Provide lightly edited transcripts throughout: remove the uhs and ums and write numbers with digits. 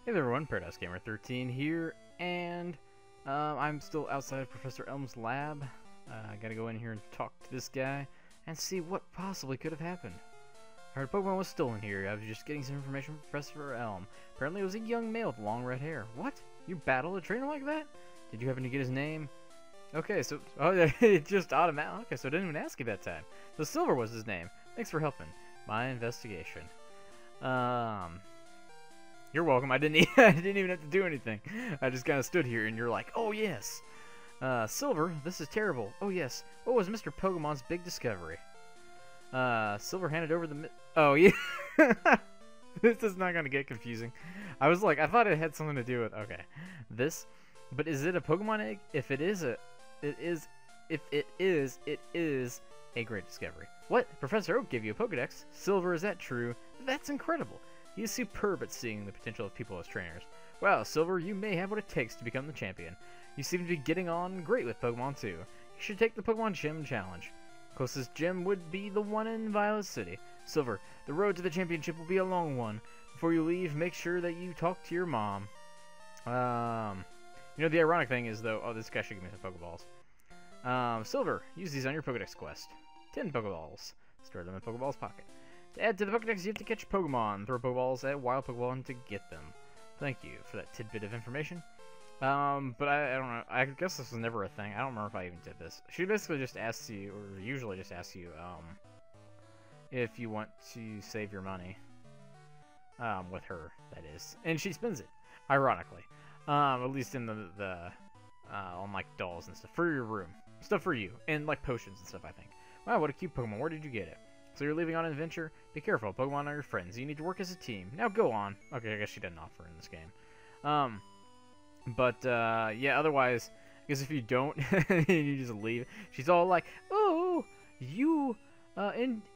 Hey there everyone, Paradise Gamer 13 here, and I'm still outside of Professor Elm's lab. I gotta go in here and talk to this guy and see what possibly could have happened. I heard Pokemon was stolen here. I was just getting some information from Professor Elm. Apparently it was a young male with long red hair. What? You battled a trainer like that? Did you happen to get his name? Okay, so it just automatic. Okay, so I didn't even ask you that time. So Silver was his name. Thanks for helping my investigation. You're welcome. I didn't even have to do anything. I just kind of stood here, and you're like, "Oh yes, Silver, this is terrible. Oh yes, what was Mr. Pokemon's big discovery?" Silver handed over the. Oh yeah, this is not gonna get confusing. I was like, I thought it had something to do with this, but is it a Pokemon egg? If it is a great discovery. What? Professor Oak gave you a Pokedex? Silver, is that true? That's incredible. He is superb at seeing the potential of people as trainers. Wow, Silver, you may have what it takes to become the champion. You seem to be getting on great with Pokemon too. You should take the Pokemon Gym Challenge. Closest gym would be the one in Violet City. Silver, the road to the championship will be a long one. Before you leave, make sure that you talk to your mom. You know, the ironic thing is, though... Oh, this guy should give me some Pokeballs. Silver, use these on your Pokedex quest. 10 Pokeballs. Store them in Pokeball's pocket. To add to the Pokedex, you have to catch Pokemon. Throw Pokeballs at wild Pokemon to get them. Thank you for that tidbit of information. But I don't know. I guess this was never a thing. I don't remember if I even did this. She basically just asks you, or usually just asks you, if you want to save your money. With her, that is. And she spends it, ironically. At least in on like dolls and stuff. For your room. Stuff for you. And like potions and stuff, I think. Wow, what a cute Pokemon. Where did you get it? So you're leaving on an adventure? Be careful, Pokemon are your friends. You need to work as a team. Now go on. Okay, I guess she doesn't offer in this game. Yeah, otherwise, I guess if you don't, you just leave. She's all like, "Oh, you,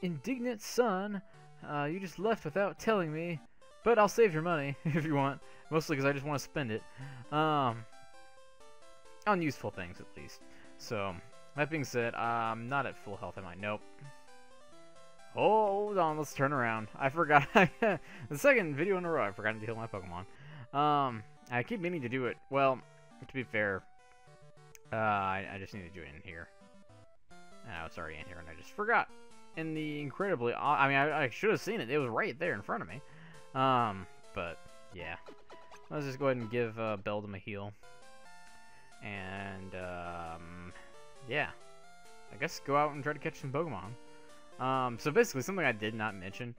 indignant son, you just left without telling me. But I'll save your money, if you want. Mostly because I just want to spend it. On useful things, at least. So, that being said, I'm not at full health, am I? Nope. Hold on, let's turn around. I forgot. The second video in a row, I forgot to heal my Pokemon. I keep meaning to do it. Well, to be fair, I just need to do it in here. Oh, it's already in here, and I just forgot. In the incredibly... I mean, I should have seen it. It was right there in front of me. But, yeah. Let's just go ahead and give Beldum a heal. And, yeah. I guess go out and try to catch some Pokemon. So basically, something I did not mention,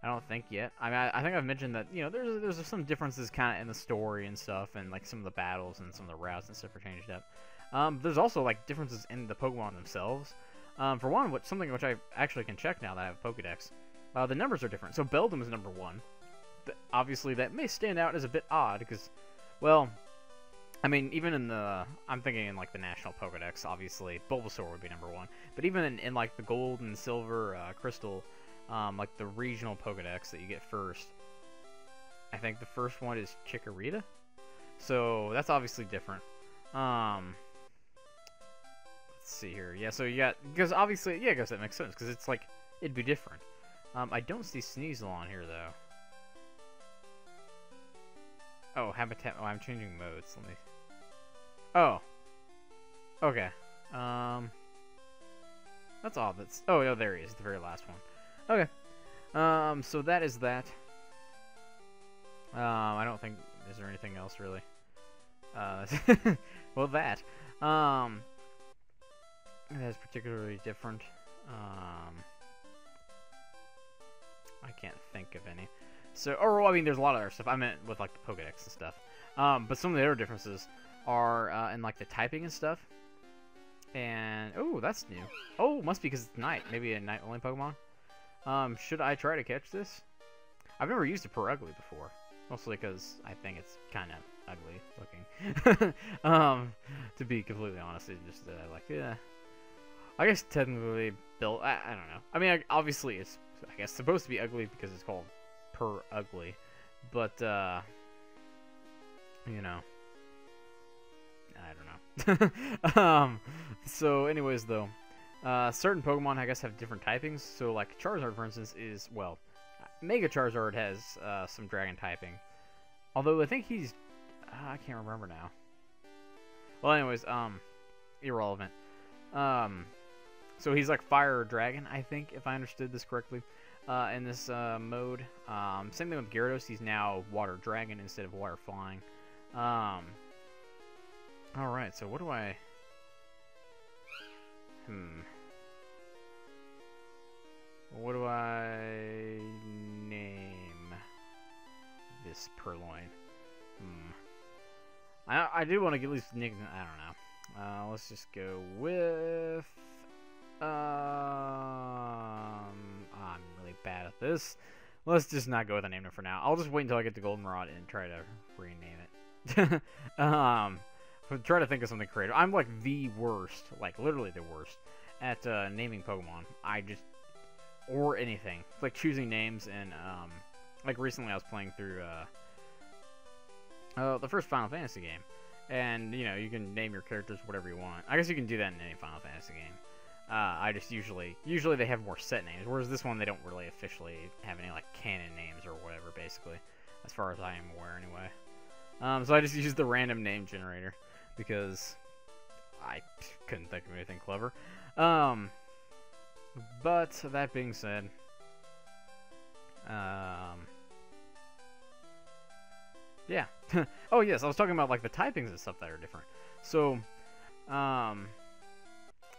I don't think yet. I mean, I think I've mentioned that, you know, there's some differences kind of in the story and stuff, and like some of the battles and some of the routes and stuff are changed up. There's also like differences in the Pokemon themselves. For one, something which I actually can check now that I have a Pokedex, the numbers are different. So Beldum is number 1. Obviously, that may stand out as a bit odd because, well, I mean, even in I'm thinking in, like, the National Pokedex, obviously, Bulbasaur would be number 1. But even in like, the Gold and Silver, Crystal, like, the regional Pokedex that you get first, I think the first one is Chikorita. So, that's obviously different. Let's see here. Yeah, so you got... Because, obviously, yeah, I guess that makes sense, because it's, like, it'd be different. I don't see Sneasel on here, though. Oh, habitat... Oh, I'm changing modes. Let me... Oh. Okay. That's all. That's... Oh, no, there he is. The very last one. Okay. So that is that. I don't think... Is there anything else, really? Well, that. That's particularly different. I can't think of any. So, or, well, I mean, there's a lot of other stuff. I meant with, like, the Pokedex and stuff. But some of the other differences are in, like, the typing and stuff. And, oh, that's new. Oh, must be because it's night. Maybe a night-only Pokemon. Should I try to catch this? I've never used a Ugly before. Mostly because I think it's kind of ugly looking. To be completely honest, it's just, like, yeah. I guess technically built, I don't know. I mean, obviously it's, I guess, supposed to be ugly because it's called Ugly, but you know, I don't know. So anyways, though, certain Pokemon I guess have different typings. So like Charizard, for instance, is, well, Mega Charizard has some dragon typing, Although I think he's... I can't remember now. Well, anyways, irrelevant. So he's like fire or dragon, I think, if I understood this correctly, in this mode. Same thing with Gyarados. He's now water dragon instead of water flying. Alright, so what do I... What do I name this Purloin? I do want to at least nick... I don't know. Let's just go with... I'm really bad at this. Let's just not go with a name for now. I'll just wait until I get the Goldenrod and try to rename it. Try to think of something creative. I'm like the worst, like literally the worst, at naming Pokemon. Or anything. It's like choosing names, and like recently I was playing through the first Final Fantasy game. And, you know, you can name your characters whatever you want. I guess you can do that in any Final Fantasy game. I just usually they have more set names, whereas this one they don't really officially have any, like, canon names or whatever, basically. As far as I am aware, anyway. So I just used the random name generator, because I couldn't think of anything clever. But, that being said, yeah. Oh, yes, I was talking about, like, the typings and stuff that are different. So,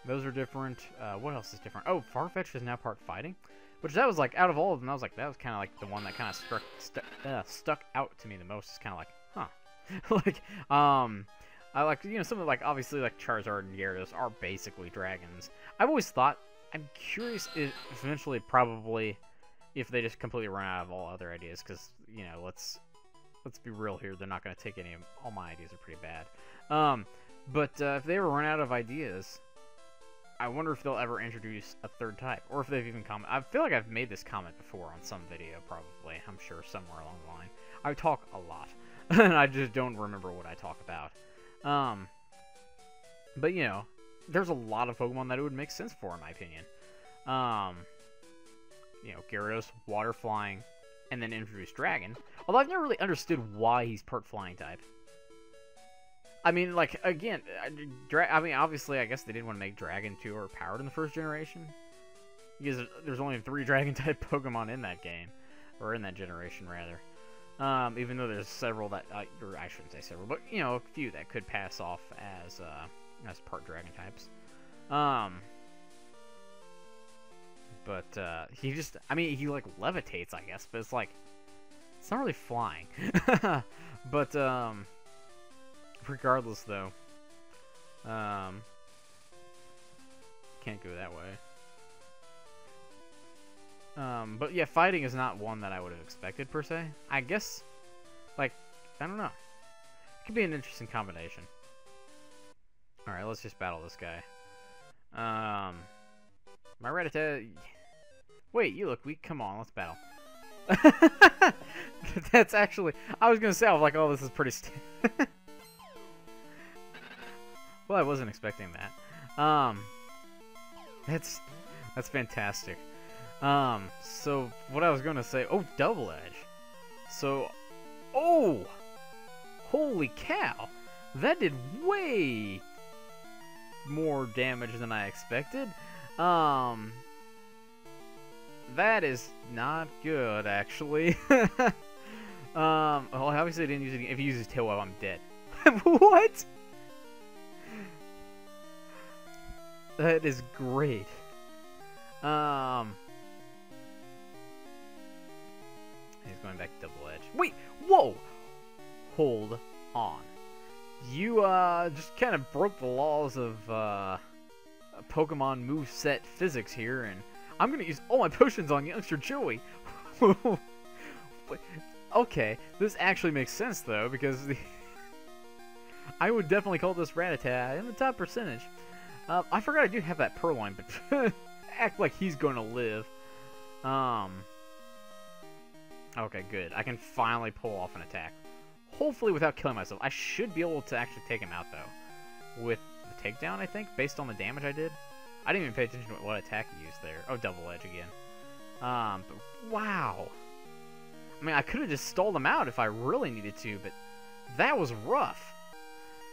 those are different. What else is different? Oh, Farfetch'd is now part fighting. Which, that was, like, out of all of them, that was kind of, like, the one that kind of stuck out to me the most. It's kind of like, huh. Like, I like, you know, some of, like, obviously, like, Charizard and Gyarados are basically dragons. I've always thought, I'm curious if eventually, probably, if they just completely run out of all other ideas, because, you know, let's be real here, they're not going to take any of... All my ideas are pretty bad. But if they ever run out of ideas, I wonder if they'll ever introduce a third type, or if they've even commented. I feel like I've made this comment before on some video, probably. I'm sure somewhere along the line. I talk a lot, and I just don't remember what I talk about. But, you know, there's a lot of Pokemon that it would make sense for, in my opinion. You know, Gyarados, water flying, and then introduce Dragon. Although I've never really understood why he's part flying type. I mean, like, again, I mean, obviously, I guess they didn't want to make Dragon too overpowered in the first generation. Because there's only 3 Dragon-type Pokemon in that game. Or in that generation, rather. Even though there's several that, or I shouldn't say several, but, you know, a few that could pass off as part Dragon types. But, he just, I mean, he, like, levitates, I guess, but it's like, it's not really flying. But, regardless, though, can't go that way. But yeah, fighting is not one that I would have expected, per se. I guess, like, I don't know. It could be an interesting combination. Alright, let's just battle this guy. My Rattata... Wait, you look weak. Come on, let's battle. That's actually... I was gonna say, I was like, oh, this is pretty... Well, I wasn't expecting that. That's fantastic. So, what I was gonna say... Oh, Double Edge. So... Oh! Holy cow! That did way more damage than I expected. That is not good, actually. Well, obviously I didn't use it. If he uses Tail Whip, I'm dead. What? That is great. He's going back to Double Edge. Wait! Whoa! Hold on. You, just kind of broke the laws of, Pokemon moveset physics here, and I'm gonna use all my potions on Youngster Joey. Okay, this actually makes sense, though, because I would definitely call this Rattata in the top percentage. I forgot I do have that Purloin, but act like he's gonna live. Okay, good. I can finally pull off an attack. Hopefully without killing myself. I should be able to actually take him out, though. With the takedown, I think, based on the damage I did. I didn't even pay attention to what attack he used there. Oh, Double Edge again. But wow. I mean, I could have just stalled him out if I really needed to, but that was rough.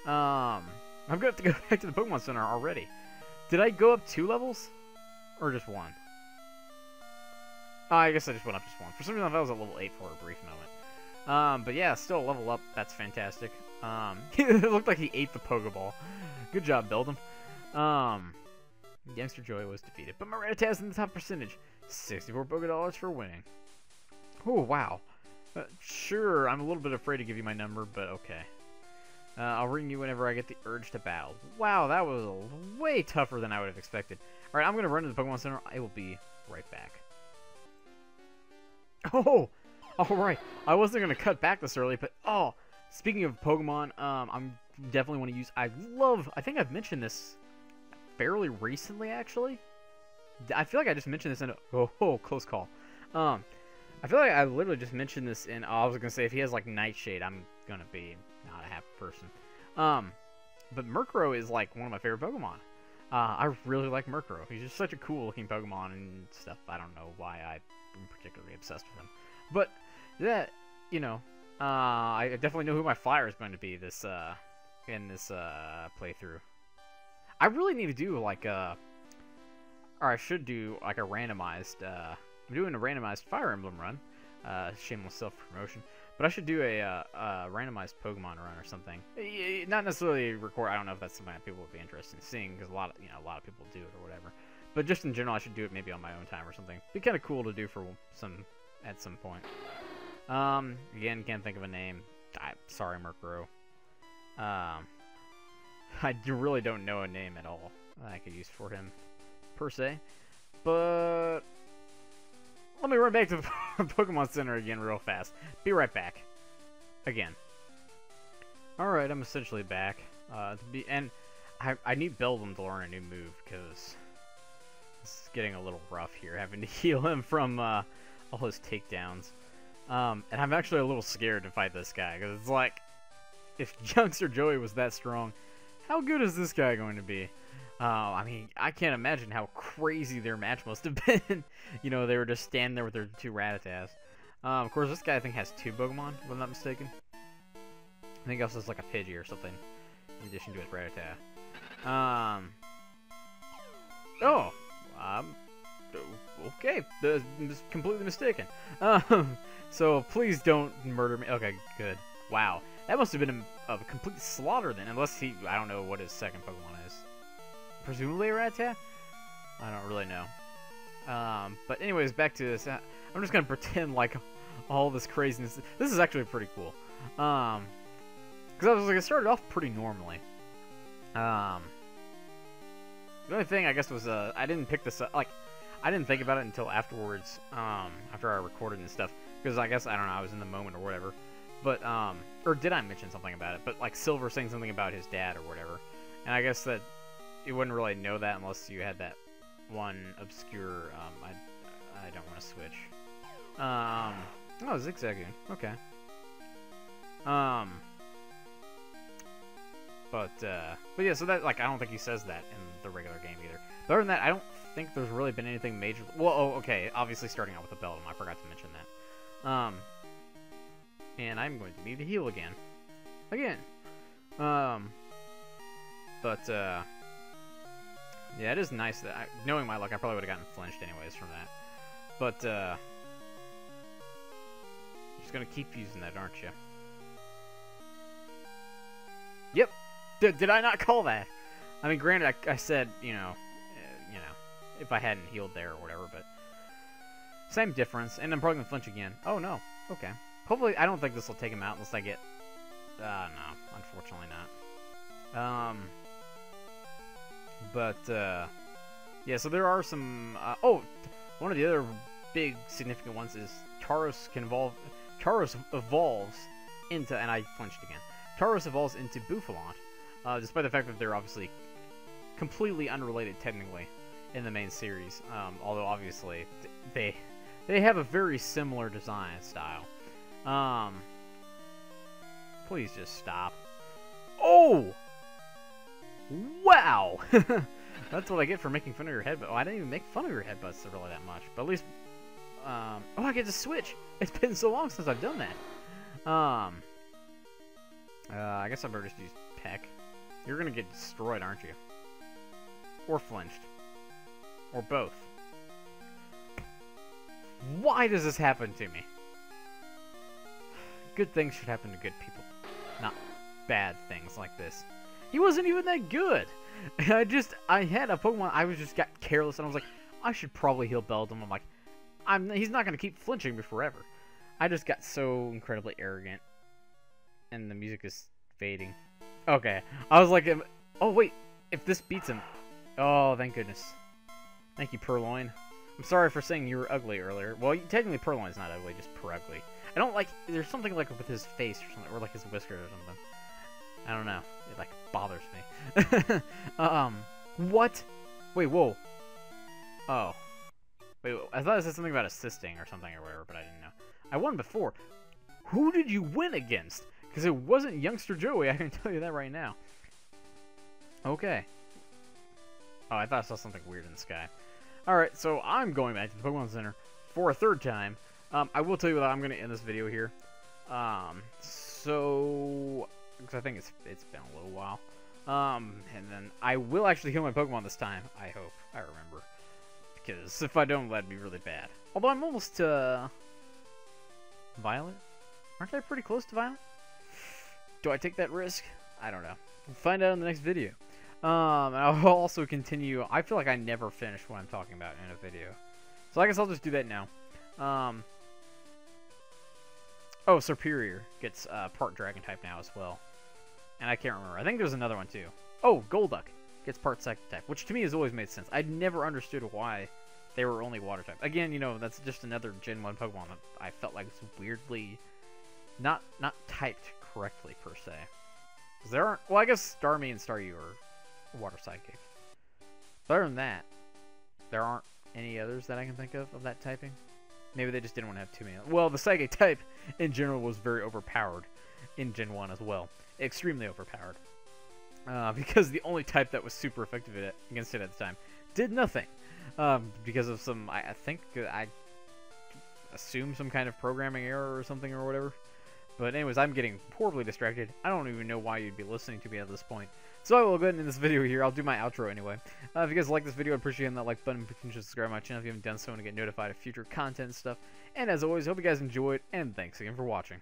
I'm gonna have to go back to the Pokemon Center already. Did I go up 2 levels? Or just 1? I guess I just went up just 1. For some reason, I was at level 8 for a brief moment. But yeah, still a level up. That's fantastic. It looked like he ate the Pokeball. Good job, build him. Youngster Joey was defeated, but my Rattata's in the top percentage. 64 Pokédollars for winning. Oh, wow. Sure, I'm a little bit afraid to give you my number, but okay. I'll ring you whenever I get the urge to battle. Wow, that was way tougher than I would have expected. Alright, I'm going to run to the Pokemon Center. I will be right back. Oh! Alright, I wasn't going to cut back this early, but oh! Speaking of Pokemon, I'm definitely want to use... I think I've mentioned this fairly recently, actually. I feel like I just mentioned this in a... Oh, close call. I feel like I literally just mentioned this in... I was going to say, if he has, like, Nightshade, I'm going to be not a happy person. But Murkrow is, like, one of my favorite Pokemon. I really like Murkrow. He's just such a cool-looking Pokemon and stuff. I don't know why I'm particularly obsessed with him. But, that, you know... I definitely know who my flyer is going to be this in this playthrough. I really need to do like or I should do like a randomized. I'm doing a randomized Fire Emblem run. Shameless self-promotion, but I should do a randomized Pokemon run or something. Not necessarily record. I don't know if that's something that people would be interested in seeing because a lot of people do it or whatever. But just in general, I should do it maybe on my own time or something. Be kind of cool to do for at some point. Again, can't think of a name. Sorry, Murkrow. I really don't know a name at all that I could use for him, per se. But let me run back to the Pokemon Center again real fast. Be right back. Again. Alright, I'm essentially back. And I need Beldum to learn a new move, because this is getting a little rough here, having to heal him from all his takedowns. And I'm actually a little scared to fight this guy, because it's like, if Youngster Joey was that strong, how good is this guy going to be? I mean, I can't imagine how crazy their match must have been. You know, they were just standing there with their 2 Rattatas. Of course, this guy I think has 2 Pokemon, if I'm not mistaken. I think also has like a Pidgey or something, in addition to his Rattata. Okay, that's completely mistaken. So please don't murder me. Okay, good. Wow, that must have been a complete slaughter then, unless I don't know what his second Pokemon is. Presumably a Rattata? I don't really know. But anyways, back to this. I'm just gonna pretend like all this craziness. This is actually pretty cool. Because I was like, it started off pretty normally. The only thing I guess was I didn't pick this up. Like, I didn't think about it until afterwards. After I recorded and stuff. Because I guess, I don't know, I was in the moment or whatever. But, or did I mention something about it? But, like, Silver saying something about his dad or whatever. And I guess that you wouldn't really know that unless you had that one obscure, I don't want to switch. Oh, Zigzagoon. Okay. But yeah, so that, like, I don't think he says that in the regular game either. But other than that, I don't think there's really been anything major. Well, oh, okay, obviously starting out with the Beldum, I forgot to mention that. And I'm going to need to heal again. Yeah, it is nice that, knowing my luck, I probably would have gotten flinched anyways from that. But, you're just gonna keep using that, aren't you? Yep! Did I not call that? I mean, granted, I said, you know, if I hadn't healed there or whatever, but same difference, and I'm probably gonna flinch again. Oh, no. Okay. Hopefully, I don't think this will take him out unless I get... no. Unfortunately not. Yeah, so there are some... one of the other big significant ones is Tauros can evolve... Tauros evolves into... And I flinched again. Tauros evolves into Bouffalant, despite the fact that they're obviously completely unrelated, technically, in the main series. Although, obviously, they have a very similar design style. Please just stop. Oh! Wow! That's what I get for making fun of your headbutt. Oh, I didn't even make fun of your headbutts really that much. But at least... Oh, I get to switch. It's been so long since I've done that. I guess I better just use Peck. You're gonna get destroyed, aren't you? Or flinched. Or both. Why does this happen to me? Good things should happen to good people. Not bad things like this. He wasn't even that good. I had a Pokemon, I just got careless, and I was like, I should probably heal Beldum. I'm like, he's not going to keep flinching me forever. I just got so incredibly arrogant. And the music is fading. Okay. I was like, oh wait, if this beats him. Oh, thank goodness. Thank you, Purloin. I'm sorry for saying you were ugly earlier. Well, technically Purloin's not ugly, just ugly. I don't like, there's something like with his face or something, or like his whiskers or something. I don't know. It like bothers me. What? Wait, whoa. Oh. Wait, I thought it said something about assisting or something or whatever, but I didn't know. I won before. Who did you win against? Because it wasn't Youngster Joey, I can tell you that right now. Okay. Oh, I thought I saw something weird in the sky. Alright, so I'm going back to the Pokemon Center for a third time. I will tell you that I'm going to end this video here. So... because I think it's been a little while. And then I will actually heal my Pokemon this time. I hope. I remember. Because if I don't, that'd be really bad. Although I'm almost to... Violet? Aren't I pretty close to Violet? Do I take that risk? I don't know. We'll find out in the next video. And I'll also continue. I feel like I never finish what I'm talking about in a video. So I guess I'll just do that now. Oh, Superior gets part Dragon type now as well. And I can't remember. I think there's another one too. Oh, Golduck gets part Psychic type, which to me has always made sense. I never understood why they were only Water type. Again, you know, that's just another Gen 1 Pokemon that I felt like was weirdly not typed correctly per se. Because there aren't. Well, I guess Starmie and Staryu are Water Psychic. But other than that, there aren't any others that I can think of that typing. Maybe they just didn't want to have too many. Well, the Psychic type in general was very overpowered in Gen 1 as well. Extremely overpowered. Because the only type that was super effective against it at the time did nothing. Because of some, I think, I assume some kind of programming error or something or whatever. But anyways, I'm getting horribly distracted. I don't even know why you'd be listening to me at this point. So I will go ahead and end this video here. I'll do my outro anyway. If you guys like this video, I'd appreciate hitting that like button. Please subscribe to my channel if you haven't done so and get notified of future content and stuff. And as always, hope you guys enjoyed, and thanks again for watching.